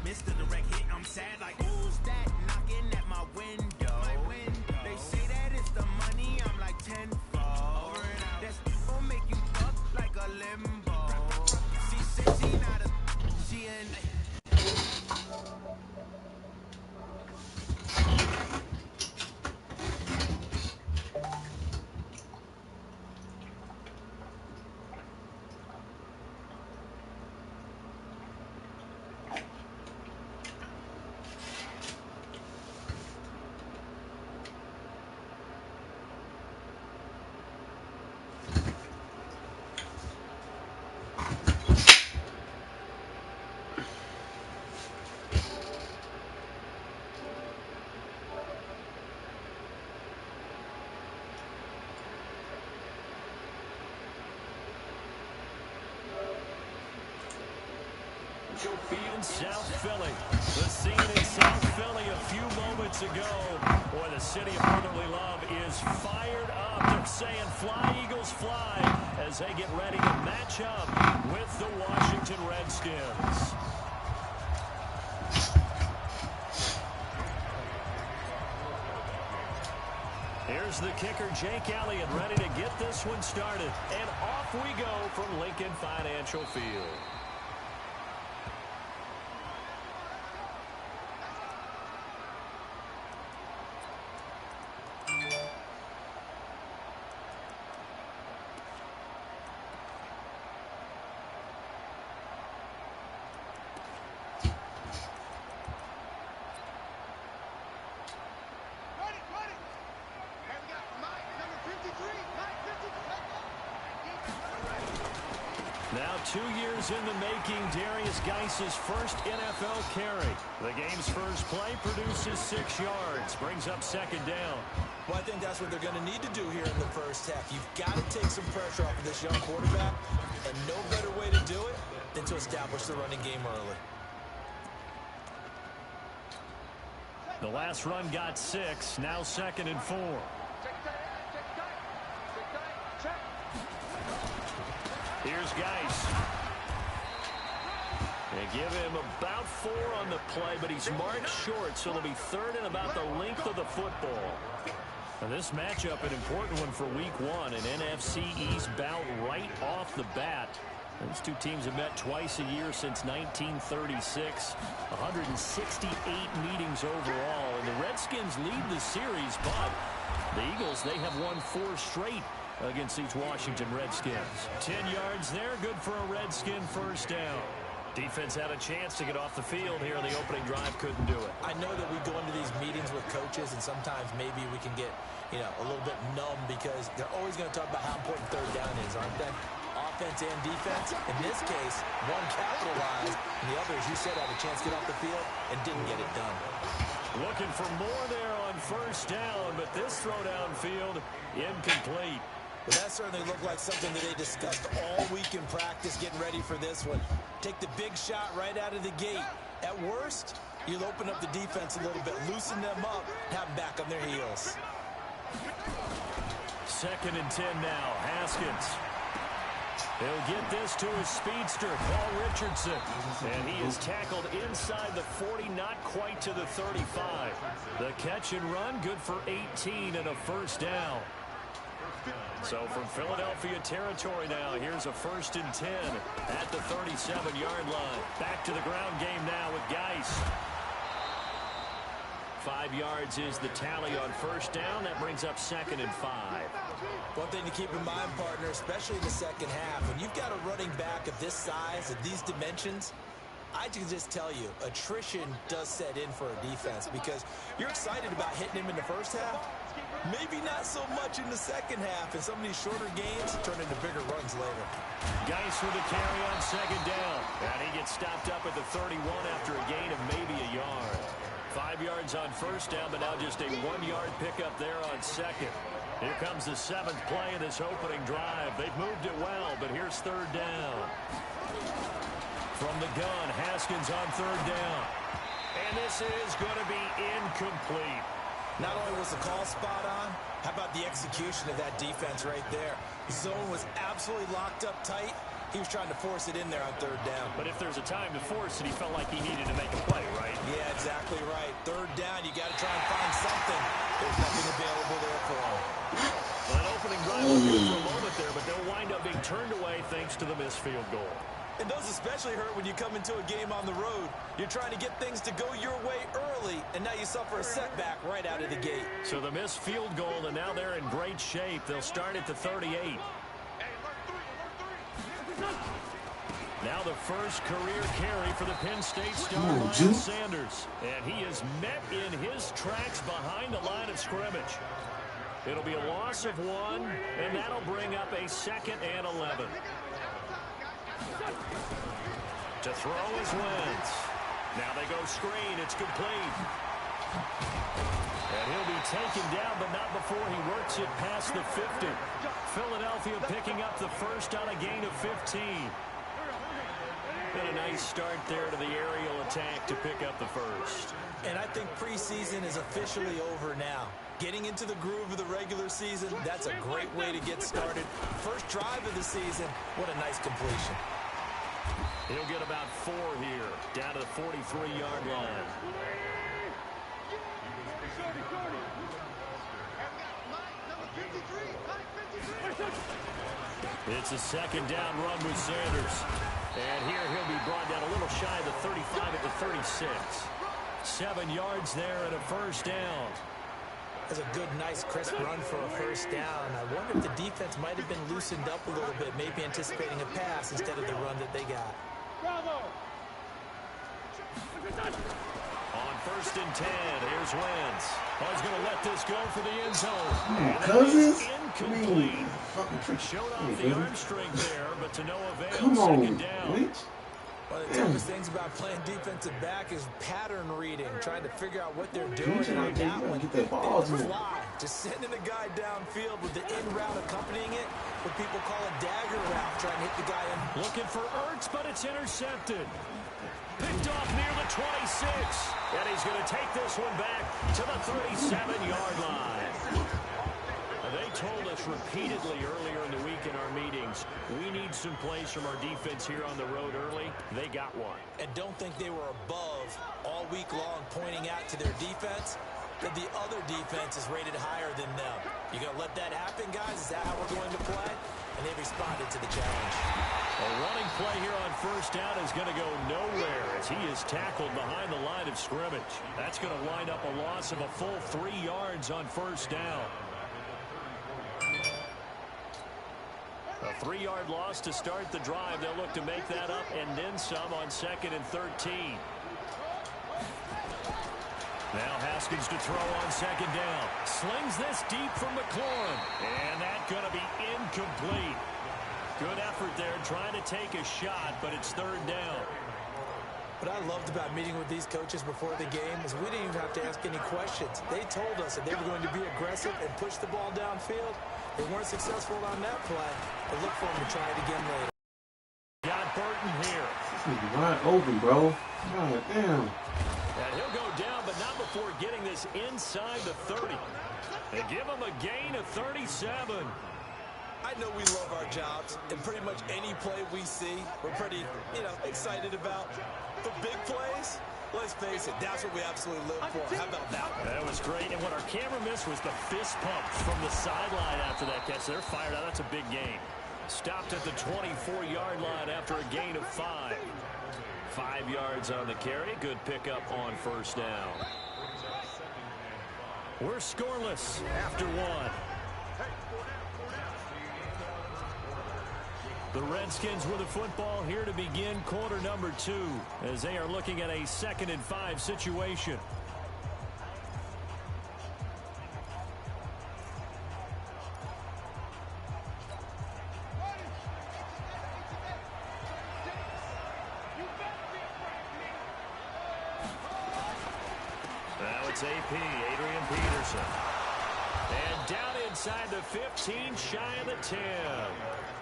Missed the direct hit, I'm sad like, who's that knocking at my window? They say that it's the money, I'm like tenfold. That's gon' make you fuck like a limbo. She said she not a, she in. In South Philly, the scene in South Philly a few moments ago, where the city of brotherly love is fired up. They're saying fly, Eagles, fly, as they get ready to match up with the Washington Redskins. Here's the kicker, Jake Elliott, ready to get this one started. And off we go from Lincoln Financial Field. Now 2 years in the making, Darius Geis's first NFL carry. The game's first play produces 6 yards, brings up second down. Well, I think that's what they're going to need to do here in the first half. You've got to take some pressure off of this young quarterback, and no better way to do it than to establish the running game early. The last run got 6, now 2nd and 4. Here's Geis. They give him about 4 on the play, but he's marked short, so it'll be 3rd and about the length of the football. And this matchup, an important one for week 1, an NFC East bout right off the bat. Those two teams have met twice a year since 1936, 168 meetings overall, and the Redskins lead the series, but the Eagles, they have won 4 straight against these Washington Redskins. 10 yards there, good for a Redskin first down. Defense had a chance to get off the field here. The opening drive couldn't do it. I know that we go into these meetings with coaches, and sometimes maybe we can get, a little bit numb because they're always going to talk about how important third down is, aren't they? Offense and defense. In this case, one capitalized, and the other, as you said, had a chance to get off the field and didn't get it done. Looking for more there on first down, but this throw downfield incomplete. But that certainly looked like something that they discussed all week in practice, getting ready for this one. Take the big shot right out of the gate. At worst, you'll open up the defense a little bit, loosen them up, have them back on their heels. 2nd and 10 now. Haskins. He'll get this to his speedster, Paul Richardson. And he is tackled inside the 40, not quite to the 35. The catch and run, good for 18 and a first down. So from Philadelphia territory now, here's a 1st and 10 at the 37-yard line. Back to the ground game now with Geis. 5 yards is the tally on first down. That brings up 2nd and 5. One thing to keep in mind, partner, especially in the second half, when you've got a running back of this size, of these dimensions, I can just tell you, attrition does set in for a defense because you're excited about hitting him in the first half. Maybe not so much in the second half, and some of these shorter games turn into bigger runs later. Geis with a carry on second down. And he gets stopped up at the 31 after a gain of maybe a yard. 5 yards on first down, but now just a 1-yard pickup there on second. Here comes the 7th play of this opening drive. They've moved it well, but here's 3rd down. From the gun, Haskins on 3rd down. And this is going to be incomplete. Not only was the call spot on, how about the execution of that defense right there? Zone was absolutely locked up tight. He was trying to force it in there on third down. But if there's a time to force it, he felt like he needed to make a play, right? Yeah, exactly right. Third down, you got to try and find something. There's nothing available there for him. Well, that opening drive was good for a moment there, but they'll wind up being turned away thanks to the missed field goal. And those especially hurt when you come into a game on the road. You're trying to get things to go your way early, and now you suffer a setback right out of the gate. So the missed field goal, and now they're in great shape. They'll start at the 38. Now the first career carry for the Penn State star, Miles Sanders. And he is met in his tracks behind the line of scrimmage. It'll be a loss of 1, and that'll bring up a 2nd and 11. To throw is Wentz. Now they go screen. It's complete. And he'll be taken down, but not before he works it past the 50. Philadelphia picking up the first on a gain of 15. And a nice start there to the aerial attack to pick up the first. And I think preseason is officially over now. Getting into the groove of the regular season, that's a great way to get started. First drive of the season, what a nice completion. He'll get about 4 here, down to the 43-yard line. It's a 2nd down run with Sanders. And here he'll be brought down a little shy of the 35 at the 36. 7 yards there and a first down. That's a good, nice, crisp run for a first down. I wonder if the defense might have been loosened up a little bit, maybe anticipating a pass instead of the run that they got. On 1st and 10, here's Wentz. Oh, he's going to let this go for the end zone. Cousins? Incomplete. Showed off the arm strength there, but to no avail. Come on, 2nd down. Wait. One of the toughest things about playing defensive back is pattern reading, trying to figure out what they're doing. And on that one, they fly. Just sending a guy downfield with the in route accompanying it, what people call a dagger route, trying to hit the guy in. Looking for Ertz, but it's intercepted. Picked off near the 26. And he's going to take this one back to the 37-yard line. They told us repeatedly earlier in the week in our meetings, we need some plays from our defense here on the road early. They got one. And don't think they were above all week long pointing out to their defense that the other defense is rated higher than them. You going to let that happen, guys? Is that how we're going to play? And they responded to the challenge. A running play here on first down is going to go nowhere as he is tackled behind the line of scrimmage. That's going to wind up a loss of a full 3 yards on first down. A 3-yard loss to start the drive. They'll look to make that up and then some on 2nd and 13. Now Haskins to throw on 2nd down. Slings this deep from McLaurin. And that's going to be incomplete. Good effort there trying to take a shot, but it's 3rd down. What I loved about meeting with these coaches before the game is we didn't even have to ask any questions. They told us that they were going to be aggressive and push the ball downfield. They weren't successful on that play, but look for them to try it again later. Got Burton here. This nigga wide open, bro. God damn. And he'll go down, but not before getting this inside the 30. They give him a gain of 37. I know we love our jobs, and pretty much any play we see, we're pretty, excited about. The big plays, let's face it, that's what we absolutely live for. How about that one? That was great, and what our camera missed was the fist pump from the sideline after that catch. They're fired out. That's a big gain. Stopped at the 24-yard line after a gain of 5. 5 yards on the carry. Good pickup on first down. We're scoreless after 1. The Redskins with the football here to begin quarter number 2 as they are looking at a 2nd and 5 situation. Now it's AP, Adrian Peterson. And down inside the 15, shy of the 10.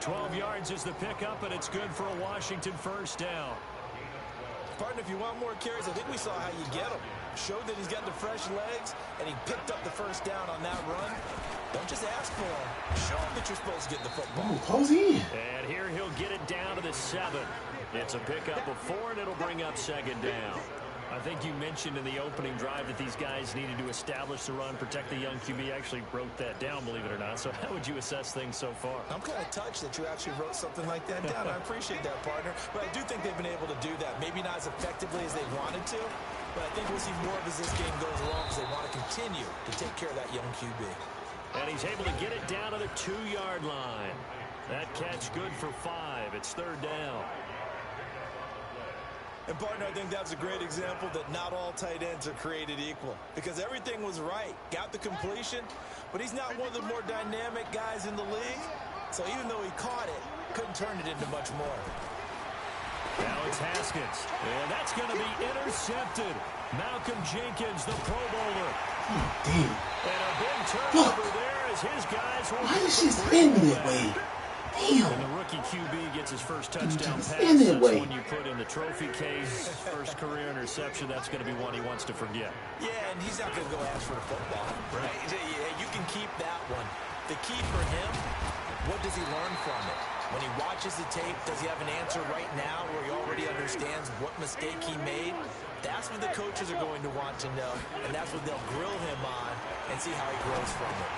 12 yards is the pickup, and it's good for a Washington first down. Partner, if you want more carries, I think we saw how you get them. Showed that he's got the fresh legs, and he picked up the first down on that run. Don't just ask for him. Show him that you're supposed to get the football. Oh, close in. And here he'll get it down to the 7. It's a pickup of 4, and it'll bring up 2nd down. I think you mentioned in the opening drive that these guys needed to establish the run, protect the young QB. Actually wrote that down, believe it or not. So how would you assess things so far? I'm kind of touched that you actually wrote something like that down. I appreciate that, partner. But I do think they've been able to do that. Maybe not as effectively as they wanted to, but I think we'll see more of as this game goes along because they want to continue to take care of that young QB. And he's able to get it down to the 2-yard line. That catch good for 5. It's 3rd down. And, partner, I think that's a great example that not all tight ends are created equal because everything was right. Got the completion, but he's not one of the more dynamic guys in the league. So even though he caught it, couldn't turn it into much more. Now it's Haskins, and that's going to be intercepted. Malcolm Jenkins, the Pro Bowler. Oh, damn. And a big turnover there as his guys will Why is she spinning that way? Damn. And the rookie QB gets his first touchdown pass. Spin that That's way. one you put in the trophy case. First career interception, that's going to be one he wants to forget. Yeah, and he's not going to go ask for the football, right? You can keep that one. The key for him, what does he learn from it? When he watches the tape, does he have an answer right now where he already understands what mistake he made? That's what the coaches are going to want to know, and that's what they'll grill him on and see how he grows from it.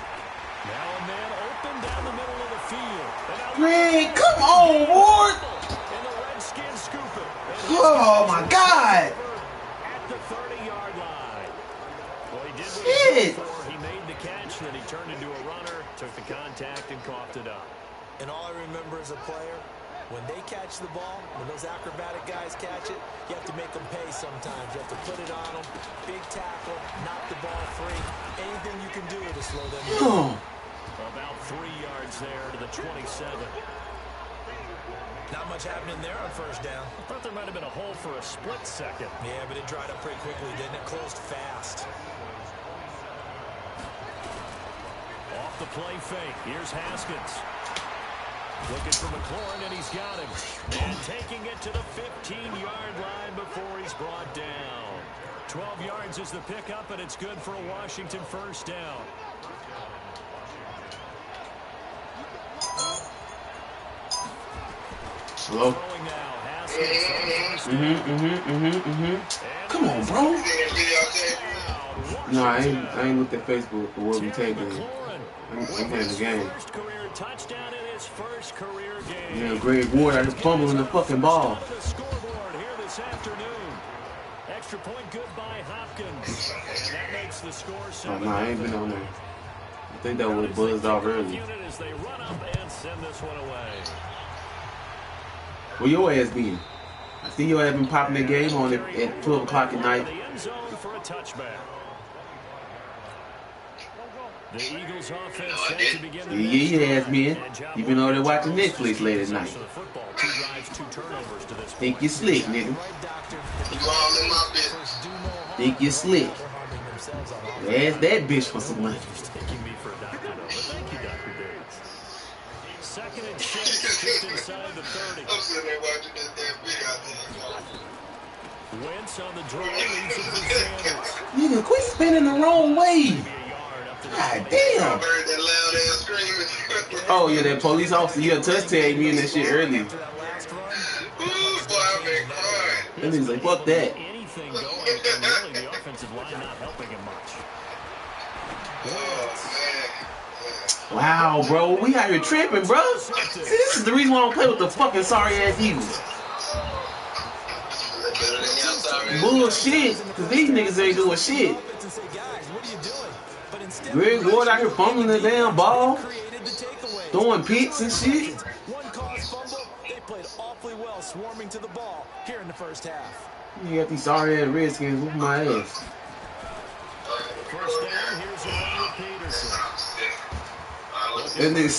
Now a man open down the middle of the field. Greg, come on, Ward. And the Redskins scoop it. Oh, my God. At the 30-yard line. Well, he did what Shit. he before. He made the catch, then he turned into a runner, took the contact, and coughed it up. And all I remember as a player, when they catch the ball, when those acrobatic guys catch it, you have to make them pay sometimes. You have to put it on them, big tackle, knock the ball free. Anything you can do to slow them down. About 3 yards there to the 27. Not much happening there on first down. I thought there might have been a hole for a split second. Yeah, but it dried up pretty quickly, didn't it? Closed fast. Off the play fake. Here's Haskins. Looking for McLaurin, and he's got him. And taking it to the 15-yard line before he's brought down. 12 yards is the pickup, and it's good for a Washington first down. Slow. Throwing now. Haskins Come on, bro. No, I ain't looked at Facebook for what we taking. I'm playing the game. First career touchdown in his first career game. Yeah, Greg Ward out here fumbling the fucking ball. The scoreboard here this afternoon. Extra point good by Hopkins. And that makes the score 7. Oh, no, I ain't been on there. I think that would have buzzed off early. As they run up and send this one away. Where your ass been? I see your ass been popping that game on at 12 o'clock at night. The end zone for a touchback. The Eagles offense set to begin the Yeah, your ass been. You been over there watching Netflix late at night. Think you slick, nigga. Think you slick. Ask that bitch for some money. Second and 6, just inside the 30. I'm sitting there watching this damn video. Wentz on the draw, leads it for Sanders. Nigga, quit spinning the wrong way. God damn. Oh, yeah, that police officer, you had touch tag me in that shit early. Ooh, boy, I've been crying. That nigga's like, fuck that. Anything going, and really the offensive line not helping him much. Oh, man. Wow, bro, we out here tripping, bro. See, this is the reason why I don't play with the fucking sorry-ass Eagles. Bullshit, because these niggas ain't doing shit. Greg Ward out here fumbling the damn ball, throwing picks and shit. One caused fumble. They played awfully well swarming to the ball here in the first half. You got these sorry-ass Redskins whooping my ass. First down, here's Peterson. That nigga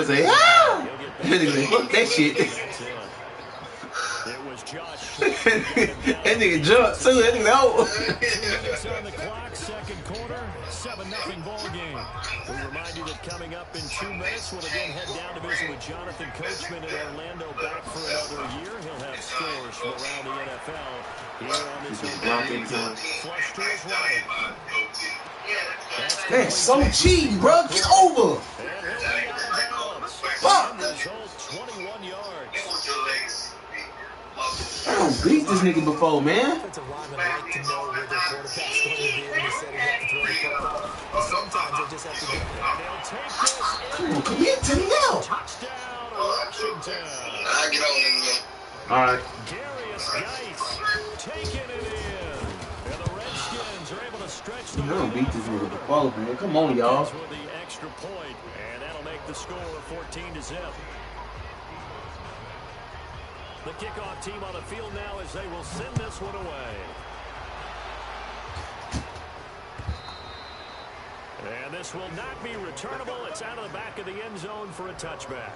say, ah! That nigga say, fuck that shit. It was Josh. That nigga jumped too. That nigga, oh. Minutes on the clock, second quarter, 7-0 ball game. We remind you that coming up in 2 minutes, we'll again head down to visit with Jonathan Coachman in Orlando, back for another year. He'll have scores from around the NFL here on this He's blocked in time. flush to his right. That's so cheap, bro. Get over. Fuck. 21 yards. I don't beat this nigga before, man. Offensive linemen like to know where their quarterback's going to be when he's setting up to throw the football. But sometimes they just have to get there. And they'll take this. Come on, come here, tell me now. Touchdown, Washington. I get on in there. All right. Darius Geis taking it in. And the Redskins are able to stretch the I don't lead beat this nigga further. before, man. Come on, y'all. With the extra point, and that'll make the score 14-0. The kickoff team on the field now as they will send this one away. And this will not be returnable. It's out of the back of the end zone for a touchback.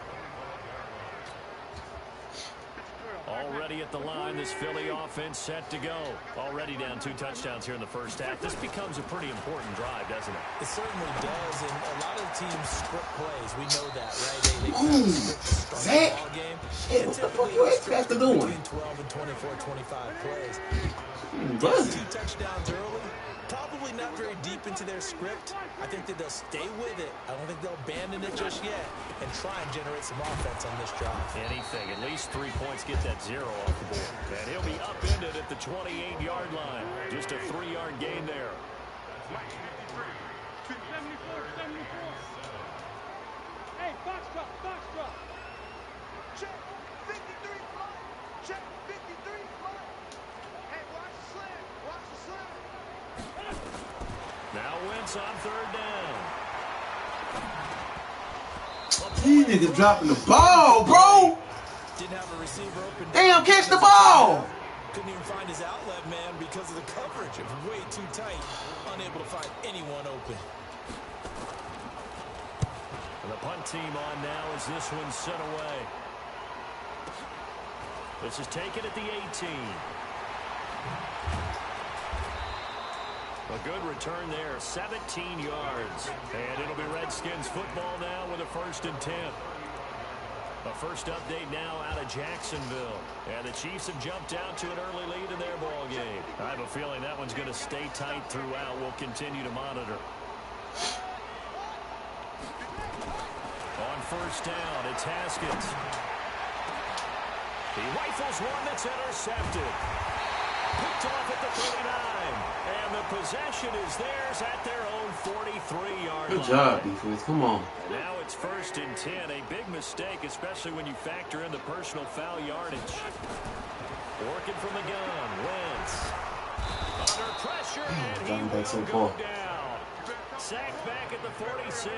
Already at the line, this Philly offense set to go. Already down 2 touchdowns here in the first half. This becomes a pretty important drive, doesn't it? It certainly does, and a lot of teams script plays. We know that, right? They kind of script the start of the ball game. Hey, what the fuck you expect to do? Between 12 and 24, 25 plays. Buzz. 2 touchdowns early. Probably not very deep into their script. I think that they'll stay with it. I don't think they'll abandon it just yet and try and generate some offense on this drive. Anything. At least 3 points, get that 0 off the board. And he'll be upended at the 28-yard line. Just a 3-yard gain there. Hey, box drop. Check 53 fly. Check 53 fly. Hey, watch the slant. Watch the slant. Now Wentz on 3rd down. These niggas dropping the ball, bro. Didn't have a receiver open. Damn, catch the ball. Couldn't even find his outlet man because of the coverage. It was way too tight. Unable to find anyone open. And the punt team on now as this one's sent away. This is taken at the 18. A good return there, 17 yards. And it'll be Redskins football now with a 1st and 10. A first update now out of Jacksonville. And the Chiefs have jumped out to an early lead in their ball game. I have a feeling that one's going to stay tight throughout. We'll continue to monitor. On 1st down, it's Haskins. He rifles one that's intercepted. Picked off at the 39. And the possession is theirs at their own 43-yard line. Good job, defense. Come on. And now it's 1st and 10. A big mistake, especially when you factor in the personal foul yardage. Working from the gun. Wentz. Under pressure, and he will go down. Sacked back at the 46.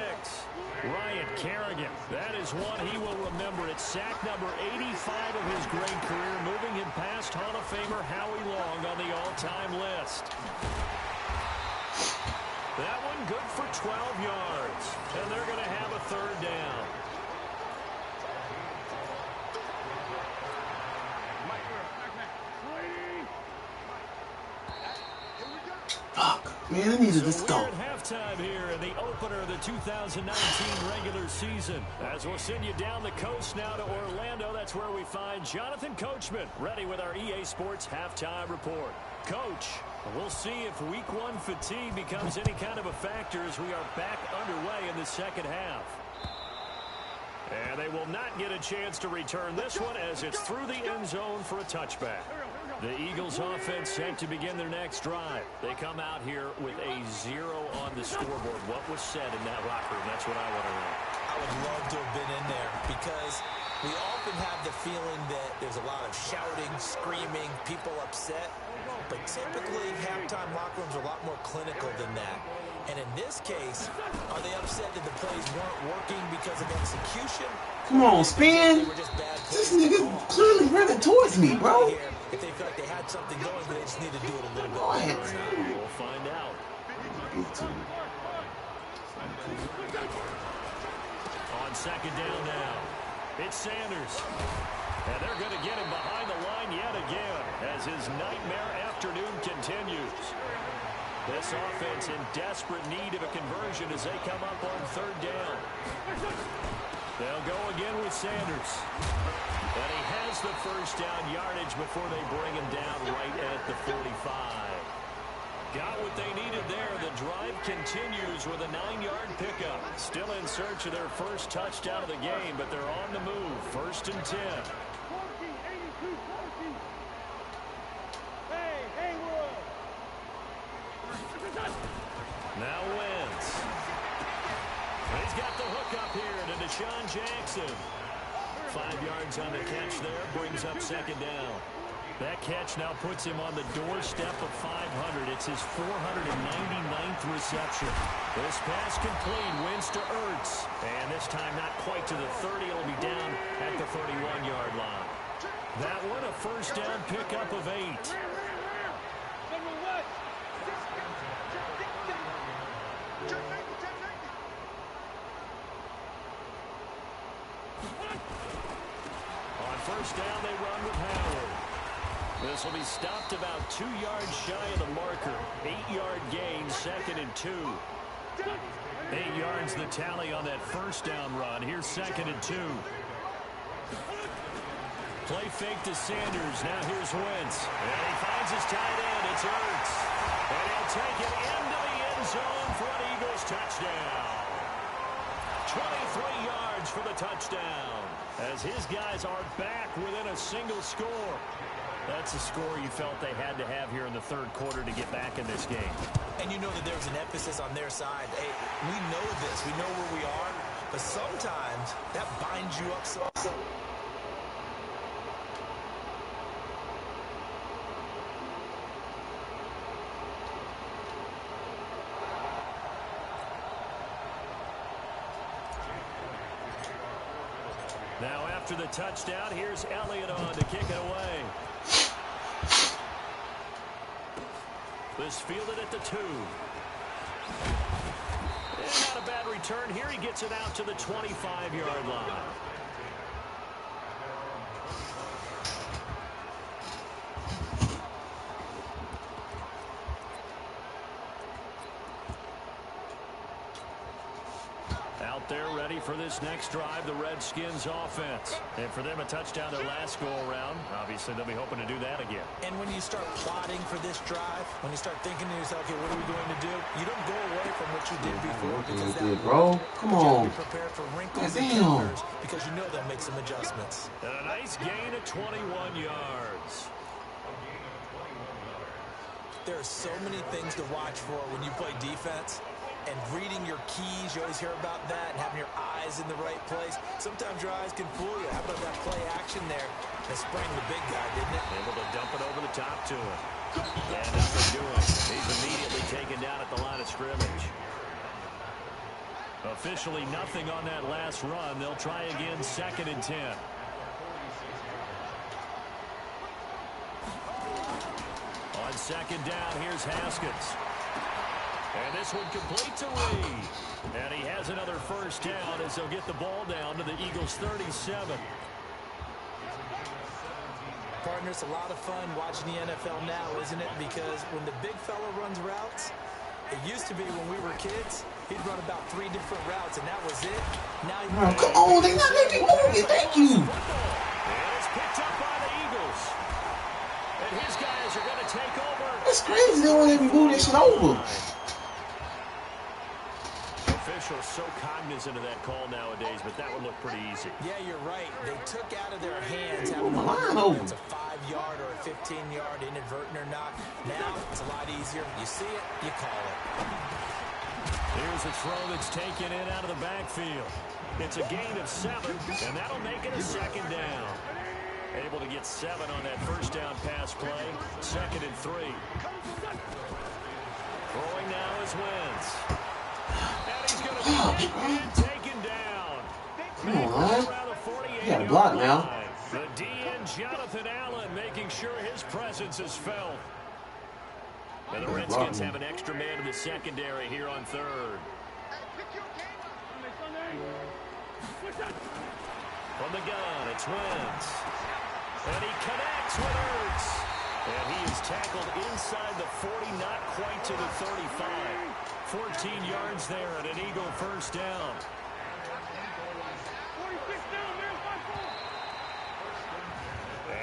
Ryan Kerrigan. That is one he will remember. It's sack number 85 of his great career, moving him past Hall of Famer Howie Long on the all-time list. That one good for 12 yards. And they're going to have a 3rd down. Fuck. Man, I need to just go. We're at halftime here in the opener of the 2019 regular season. As we'll send you down the coast now to Orlando, that's where we find Jonathan Coachman, ready with our EA Sports halftime report. Coach, we'll see if week 1 fatigue becomes any kind of a factor as we are back underway in the second half. And they will not get a chance to return this one as it's through the end zone for a touchback. The Eagles offense set to begin their next drive. They come out here with a 0 on the scoreboard. What was said in that locker room? That's what I want to know. I would love to have been in there because we often have the feeling that there's a lot of shouting, screaming, people upset. But typically, halftime locker rooms are a lot more clinical than that. And in this case, are they upset that the plays weren't working because of execution? Come on, spin. This nigga clearly running towards me, bro. If they feel like they had something going, but they just need to do it a little bit Go ahead. better. We'll find out. On 2nd down now, it's Sanders. And they're going to get him behind the line yet again as his nightmare afternoon continues. This offense in desperate need of a conversion as they come up on 3rd down. They'll go again with Sanders. And he has the 1st down yardage before they bring him down right at the 45. Got what they needed there. The drive continues with a 9-yard pickup. Still in search of their first touchdown of the game, but they're on the move. 1st and 10. Now Wentz. He's got the hook up here to Deshaun Jackson. 5 yards on the catch there, brings up 2nd down. That catch now puts him on the doorstep of 500. It's his 499th reception. This pass complete, Wentz to Ertz. And this time not quite to the 30. It'll be down at the 31-yard line. That one a 1st down pickup of 8. On 1st down, they run with Howard. This will be stopped about 2 yards shy of the marker. 8-yard gain, 2nd and 2. 8 yards the tally on that 1st down run. Here's 2nd and 2. Play fake to Sanders. Now here's Wentz. And he finds his tight end. It's Ertz. And he'll take it into the end zone for an Eagles touchdown. 23 yards for the touchdown. As his guys are back within a single score. That's a score you felt they had to have here in the 3rd quarter to get back in this game. And you know that there was an emphasis on their side. Hey, we know this. We know where we are. But sometimes that binds you up so. Now after the touchdown, here's Elliott on to kick it away. This fielded at the 2. And not a bad return here. He gets it out to the 25-yard line. Out there ready for this next drive, the Redskins offense. And for them, a touchdown their last go-around. Obviously, they'll be hoping to do that again. And when you start plotting for this drive, when you start thinking to yourself, okay, what are we going to do? You don't go away from what you did before. Because that bro. Come on. You be prepared for wrinkles and counters because you know they'll make some adjustments. And a nice gain of 21 yards. There are so many things to watch for when you play defense. And reading your keys, you always hear about that, and having your eyes in the right place. Sometimes your eyes can fool you. How about that play action there? That sprang the big guy, didn't it? Able to dump it over the top to him. And nothing doing. He's immediately taken down at the line of scrimmage. Officially nothing on that last run. They'll try again, 2nd and 10. On 2nd down, here's Haskins. And this one complete to Reed. And he has another 1st down as they'll get the ball down to the Eagles' 37. Partner, it's a lot of fun watching the NFL now, isn't it? Because when the big fella runs routes, it used to be when we were kids, he'd run about 3 different routes, and that was it. Now come on, they not letting me move it. Thank you. And it's picked up by the Eagles. And his guys are going to take over. That's crazy. They won't let me move this shit over. Officials so cognizant of that call nowadays, but that would look pretty easy. Yeah, you're right. They took out of their hands having it's a 5-yard or a 15-yard inadvertent or not. Now it's a lot easier. You see it, you call it. Here's a throw that's taken in out of the backfield. It's a gain of 7, and that'll make it a 2nd down. Able to get 7 on that 1st down pass play. 2nd and 3. Throwing now is Wentz. And he's going to be taken down. Come on, man. You got a block now. The DN, Jonathan Allen, making sure his presence is felt. And the Redskins have an extra man in the secondary here on 3rd. From the gun, it's Wentz. And he connects with Ertz. And he is tackled inside the 40, not quite to the 35. 14 yards there and an Eagle 1st down.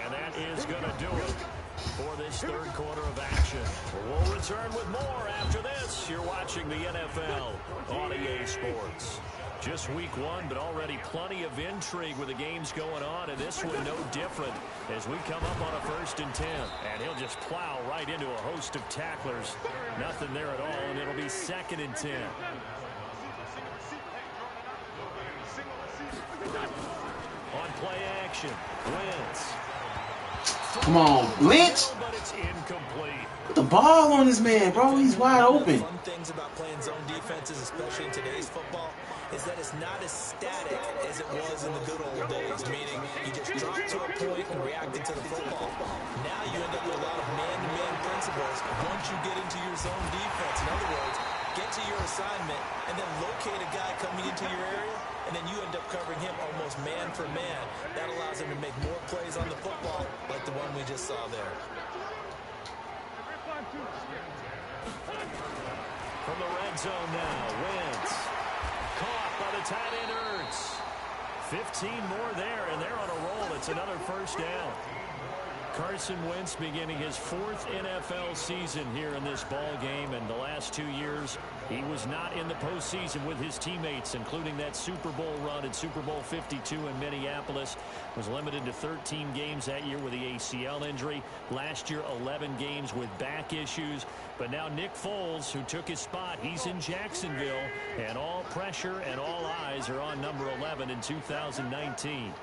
And that is going to do it. for this third quarter of action. We'll return with more after this. You're watching the NFL on EA Sports. Just week one, but already plenty of intrigue with the games going on, and this one no different as we come up on a 1st and 10. And he'll just plow right into a host of tacklers. Nothing there at all, and it'll be 2nd and 10. On play action, Wentz. Come on, Lynch. But it's incomplete. Put the ball on this man, bro. He's wide open. Fun things about playing zone defenses, especially in today's football, is that it's not as static as it was in the good old days, meaning you just drop to a point and reacted to the football. Now you end up with a lot of man-to-man principles once you get into your zone defense. In other words, get to your assignment and then locate a guy coming into your area, and then you end up covering him almost man for man. That allows him to make more plays on the football like the one we just saw there. From the red zone now, Wentz. Caught by the tight end Ertz. 15 more there, and they're on a roll. It's another 1st down. Carson Wentz beginning his 4th NFL season here in this ball game, and the last 2 years he was not in the postseason with his teammates, including that Super Bowl run in Super Bowl 52 in Minneapolis. Was limited to 13 games that year with the ACL injury. Last year, 11 games with back issues. But now Nick Foles, who took his spot, he's in Jacksonville, and all pressure and all eyes are on number 11 in 2019.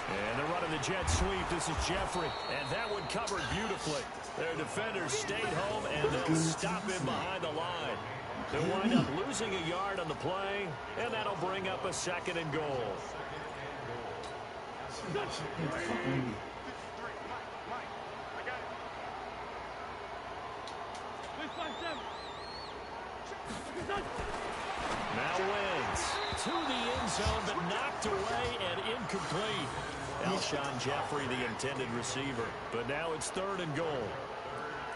And they're running the jet sweep. This is Jeffrey, and that one covered beautifully. Their defenders stayed home, and they'll stop him behind the line. They'll wind up losing a yard on the play, and that'll bring up a 2nd and goal. Now Wentz to the end zone, but knocked away and incomplete. Alshon Jeffrey, the intended receiver. But now it's 3rd and goal.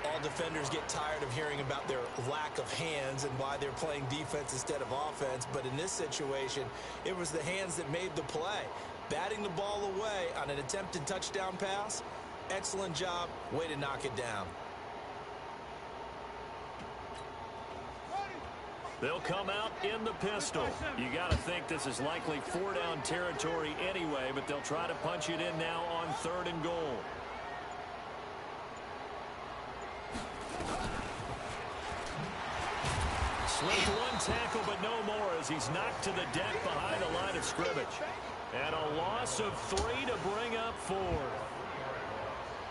All defenders get tired of hearing about their lack of hands and why they're playing defense instead of offense. But in this situation, it was the hands that made the play. Batting the ball away on an attempted touchdown pass. Excellent job. Way to knock it down. They'll come out in the pistol. You got to think this is likely 4-down territory anyway, but they'll try to punch it in now on 3rd and goal. Slipped one tackle, but no more as he's knocked to the deck behind the line of scrimmage. And a loss of 3 to bring up 4.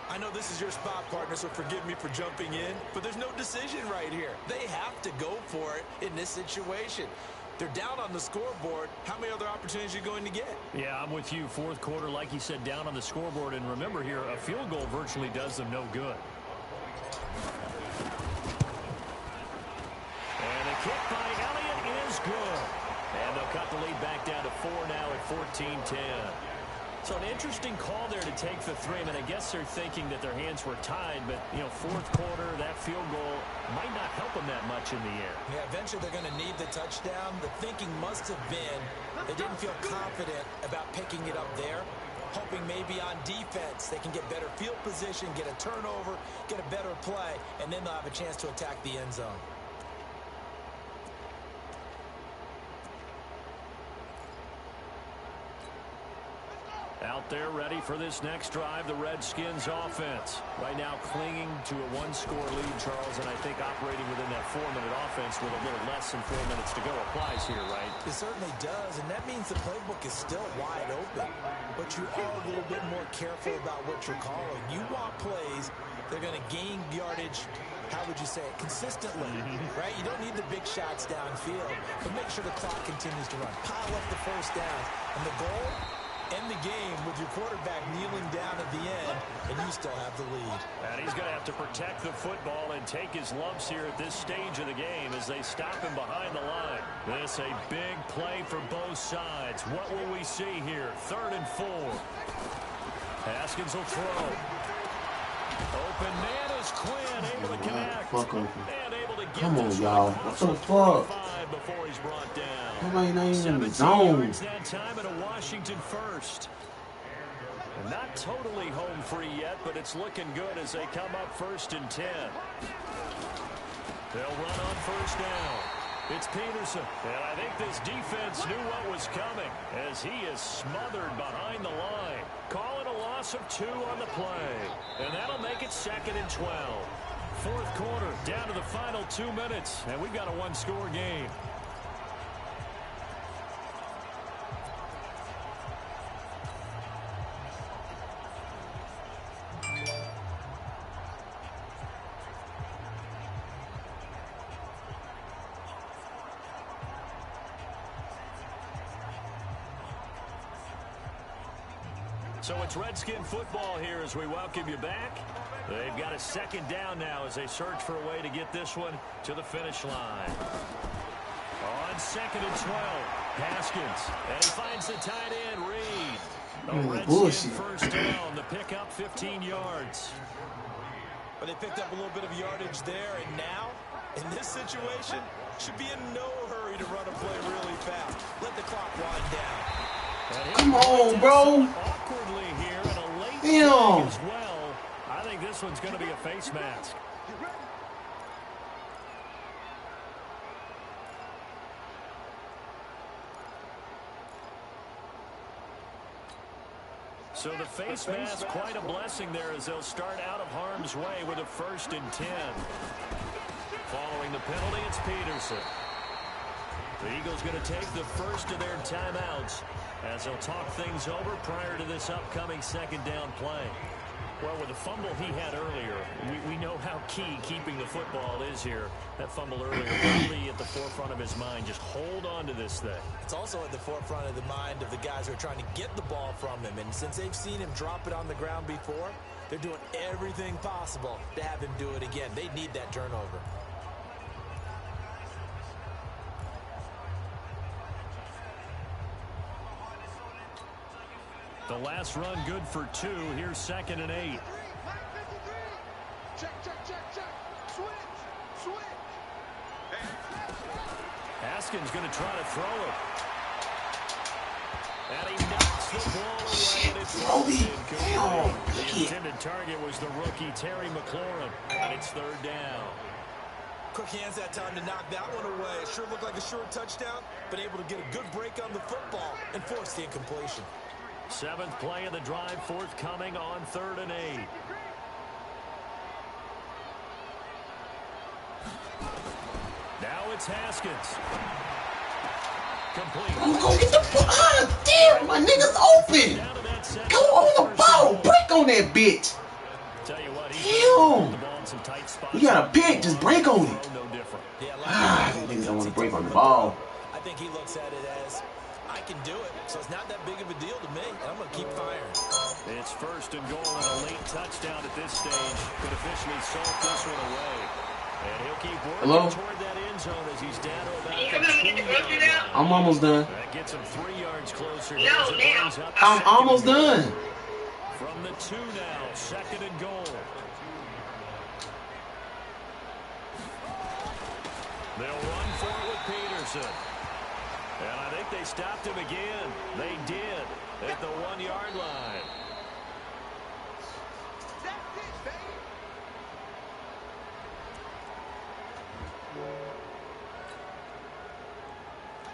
I know this is your spot, partner, so forgive me for jumping in, but there's no decision right here. They have to go for it in this situation. They're down on the scoreboard. How many other opportunities are you going to get? Yeah, I'm with you. 4th quarter, like you said, down on the scoreboard. And remember here, a field goal virtually does them no good. And a kick by Elliott is good. And they'll cut the lead back down to 4 now at 14-10. So an interesting call there to take the 3. I mean, I guess they're thinking that their hands were tied, but, you know, 4th quarter, that field goal might not help them that much in the air. Yeah, eventually they're going to need the touchdown. The thinking must have been they didn't feel confident about picking it up there, hoping maybe on defense they can get better field position, get a turnover, get a better play, and then they'll have a chance to attack the end zone. Out there ready for this next drive, the Redskins offense. Right now clinging to a 1-score lead, Charles, and I think operating within that 4-minute offense with a little less than 4 minutes to go applies here, right? It certainly does, and that means the playbook is still wide open. But you are a little bit more careful about what you're calling. You want plays that are going to gain yardage, how would you say it, consistently, right? You don't need the big shots downfield, but make sure the clock continues to run. Pile up the first down, and the goal, end the game with your quarterback kneeling down at the end, and you still have the lead. And he's going to have to protect the football and take his lumps here at this stage of the game as they stop him behind the line. This a big play for both sides. What will we see here? 3rd and 4. Haskins will throw. Open man is Quinn, able to connect. Fuck open. And able to get Come on, this y'all. one What the fuck? drive before he's brought down. Nobody not even in the 17 zone. yards that time at a Washington first. And not totally home free yet, but it's looking good as they come up 1st and 10. They'll run on 1st down. It's Peterson. And I think this defense knew what was coming as he is smothered behind the line. Calling a loss of 2 on the play. And that'll make it 2nd and 12. 4th quarter, down to the final 2 minutes. And we've got a one-score game. So it's Redskin football here as we welcome you back. They've got a 2nd down now as they search for a way to get this one to the finish line. On 2nd and 12, Haskins. And he finds the tight end, Reed. The Redskin 1st down, the pickup 15 yards. But they picked up a little bit of yardage there, and now, in this situation, should be in no hurry to run a play really fast. Let the clock wind down. Come on, bro. Awkwardly here in a late Damn. as well. I think this one's going to be a face mask. So the face mask, quite a blessing there as they'll start out of harm's way with a 1st and 10. Following the penalty, it's Peterson. The Eagles going to take the first of their timeouts as they'll talk things over prior to this upcoming 2nd down play. Well, with the fumble he had earlier, we know how key keeping the football is here. That fumble earlier really at the forefront of his mind. Just hold on to this thing. It's also at the forefront of the mind of the guys who are trying to get the ball from him. And since they've seen him drop it on the ground before, they're doing everything possible to have him do it again. They need that turnover. The last run good for 2. Here's 2nd and 8. Check, check, check, check. Switch. Haskins going to try to throw it. And he knocks the ball away. And it's incomplete. The intended target was the rookie Terry McLaurin. And it's 3rd down. Quick hands that time to knock that one away. It sure looked like a short touchdown, but able to get a good break on the football and force the incompletion. 7th play of the drive, forthcoming on 3rd and 8. Now it's Haskins. Complete. I'm gonna get the ball. Ah, damn, my nigga's open. Go on the ball. Break on that bitch. Tell you what, damn. the ball in some tight spots. You got a pick. Just break on it. No different. Ah, these niggas don't want to break on the ball. I think he looks at it as, I can do it, so it's not that big of a deal to me, and I'm going to keep firing. It's 1st and goal and a late touchdown at this stage. Could officially salt this one away. And he'll keep working toward that end zone as he's down to about the 2-yard line. I'm almost done. That gets him 3 yards closer. I'm almost done. From the 2 now, 2nd and goal. They'll run for it with Peterson. And I think they stopped him again. They did at the 1-yard line. That's it, baby.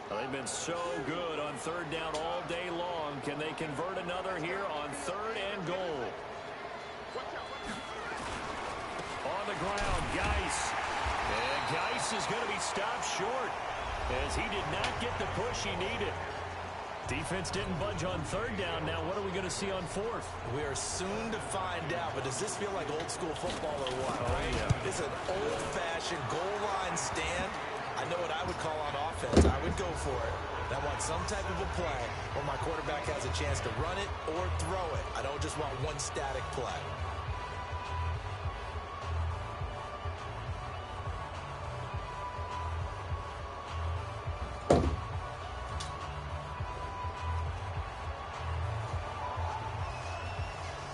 Well, they've been so good on 3rd down all day long. Can they convert another here on 3rd and goal? On the ground, Geis. And Geis is going to be stopped short as he did not get the push he needed. Defense didn't budge on 3rd down. Now what are we going to see on 4th? We are soon to find out, but does this feel like old school football or what, right? Yeah. It's an old-fashioned goal line stand. I know what I would call on offense. I would go for it. I want some type of a play where my quarterback has a chance to run it or throw it. I don't just want one static play.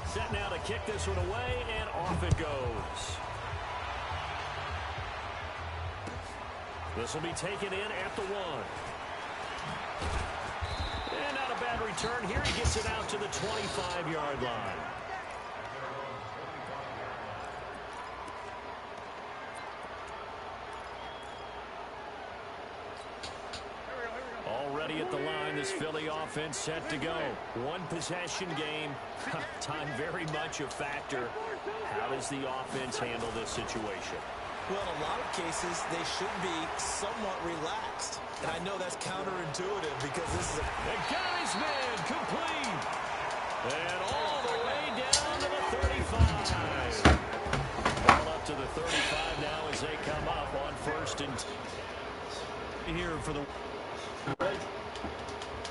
Set now to kick this one away, and off it goes. This will be taken in at the 1. And not a bad return here. He gets it out to the 25-yard line. Already at the line, this Philly offense set to go. One possession game. Time very much a factor. How does the offense handle this situation? Well, in a lot of cases, they should be somewhat relaxed. And I know that's counterintuitive because this is The guy's man complete. And all the way down to the 35. Ball up to the 35 now as they come up on 1st and here for the